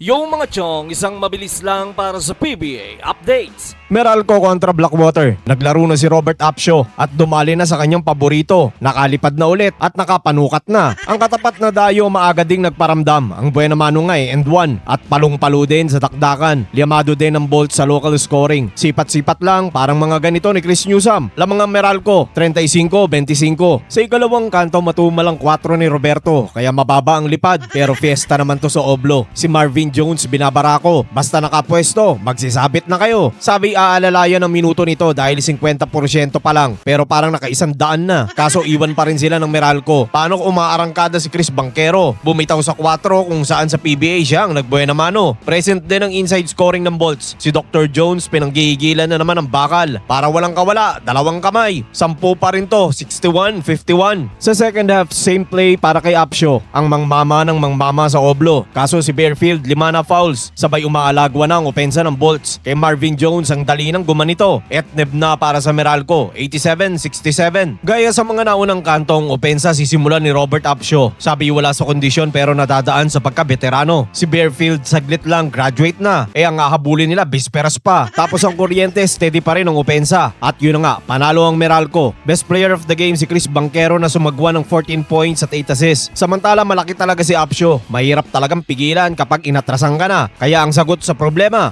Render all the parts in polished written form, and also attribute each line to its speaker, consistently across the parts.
Speaker 1: Yung mga chong, isang mabilis lang para sa PBA updates.
Speaker 2: Meralco kontra Blackwater. Naglaro na si Robert Apsio at dumali na sa kanyang paborito. Nakalipad na ulit at nakapanukat na. Ang katapat na dayo maaga ding nagparamdam. Ang Buena Mano nga'y and 1 at palong-palo din sa dakdakan. Liamado din ang Bolt sa local scoring. Sipat-sipat lang parang mga ganito ni Chris Newsome. Lamang ang Meralco 35-25. Sa ikalawang kanto matumalang 4 ni Roberto kaya mababa ang lipad pero fiesta naman to sa Oblo. Si Marvin Jones binabarako. Basta nakapwesto, magsisabit na kayo. Sabi aalalayan ang minuto nito dahil 50% pa lang pero parang naka-100 na. Kaso iwan pa rin sila ng Meralco. Paano kung umaarangkada si Chris Banquero? Bumitaw sa 4 kung saan sa PBA siya ang nagbuena mano. Present din ang inside scoring ng Bolts. Si Dr. Jones pinanggigilan na naman ang bakal. Para walang kawala, 2 kamay. 10 pa rin to, 61-51. Sa second half, same play para kay Apsio. Ang mangmama ng mangmama sa Oblo. Kaso si Bearfield 5 na fouls. Sabay umaalagwa na ang opensa ng Bolts. Kay Marvin Jones ang dali ng gumanito. Etneb na para sa Meralco, 87-67. Gaya sa mga naunang kantong opensa sisimulan ni Robert Apsio. Sabi wala sa kondisyon pero nadadaan sa pagka-veterano. Si Bearfield saglit lang graduate na. Ang hahabulin nila bisperas pa. Tapos ang kuryente steady pa rin ang opensa. At yun na nga, panalo ang Meralco. Best player of the game si Chris Banquero na sumagwa ng 14 points at 8 assists. Samantala malaki talaga si Apsio. Mahirap talagang pigilan kapag inatrasan ka na. Kaya ang sagot sa problema,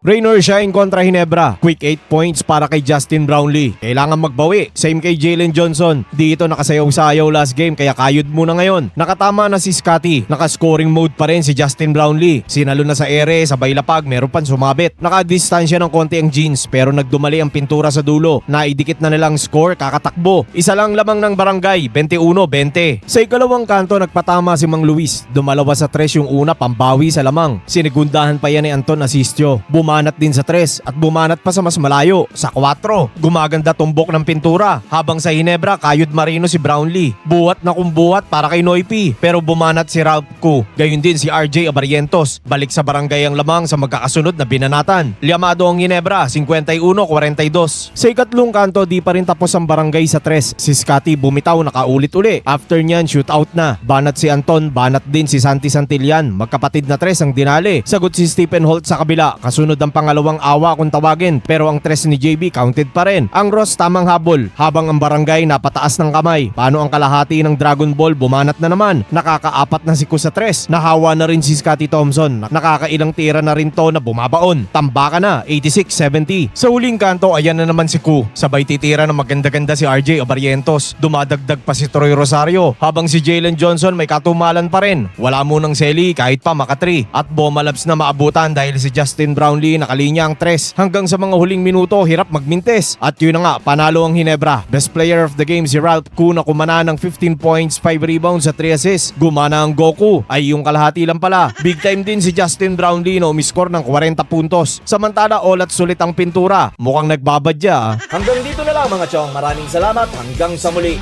Speaker 2: Raynor Shine kontra Ginebra. Quick 8 points para kay Justin Brownlee. Kailangan magbawi. Same kay Jalen Johnson. Dito nakasayaw-sayaw last game kaya kayod muna ngayon. Nakatama na si Scotty. Naka-scoring mode pa rin si Justin Brownlee. Sinalo na sa ere, sabay lapag, meron pan sumabit. Nakadistansya ng konti ang Jeans pero nagdumali ang pintura sa dulo. Naidikit na nilang score, kakatakbo. Isa lang lamang ng barangay, 21-20. Sa ikalawang kanto nagpatama si Mang Luis. Dumalawa sa 3 yung una, pambawi sa lamang. Sinigundahan pa yan ni Anton Asistio. Bumanat din sa 3 at bumanat pa sa mas malayo, sa 4. Gumaganda tumbok ng pintura. Habang sa Ginebra, kayod marino si Brownlee. Buhat na kung buhat para kay Noipi. Pero bumanat si Ralph Koo. Gayun din si RJ Abarientos. Balik sa barangay ang lamang sa magkakasunod na binanatan. Liamado ang Ginebra, 51-42. Sa ikatlong kanto, di pa rin tapos ang barangay sa 3. Si Scotty bumitaw nakaulit uli. After nyan, shootout na. Banat si Anton, banat din si Santi Santillan. Magkapatid na 3 ang dinali. Sagot si Stephen Holt sa kabila. Kasunod ang pangalawang awa kung tawagin pero ang 3 ni JB counted pa rin. Ang Ross tamang habol habang ang barangay napataas ng kamay. Paano ang kalahati ng Dragon Ball bumanat na naman. Nakakaapat na si Ku sa 3. Nahawa na rin si Scotty Thompson. Nakakailang tira na rin to na bumabaon. Tambaka na 86-70. Sa huling kanto ayan na naman si Ku. Sabay titira ng maganda-ganda si RJ Abarientos. Dumadagdag pa si Troy Rosario habang si Jalen Johnson may katumalan pa rin. Wala munang seli kahit pa maka-3 at Bomalabs na maabutan dahil si Justin Brownlee nakalinya ang 3 hanggang sa mga huling minuto hirap magmintes at yun na nga panalo ang Ginebra. Best player of the game si Ralph Koo na kumana ng 15 points, 5 rebounds at 3 assists. Gumana ang Goku ay yung kalahati lang pala. Big time din si Justin Brownlee na umiscore ng 40 puntos. Samantala all at sulit ang pintura. Mukhang nagbabadya.
Speaker 1: Hanggang dito na lang mga chong. Maraming salamat. Hanggang sa muli.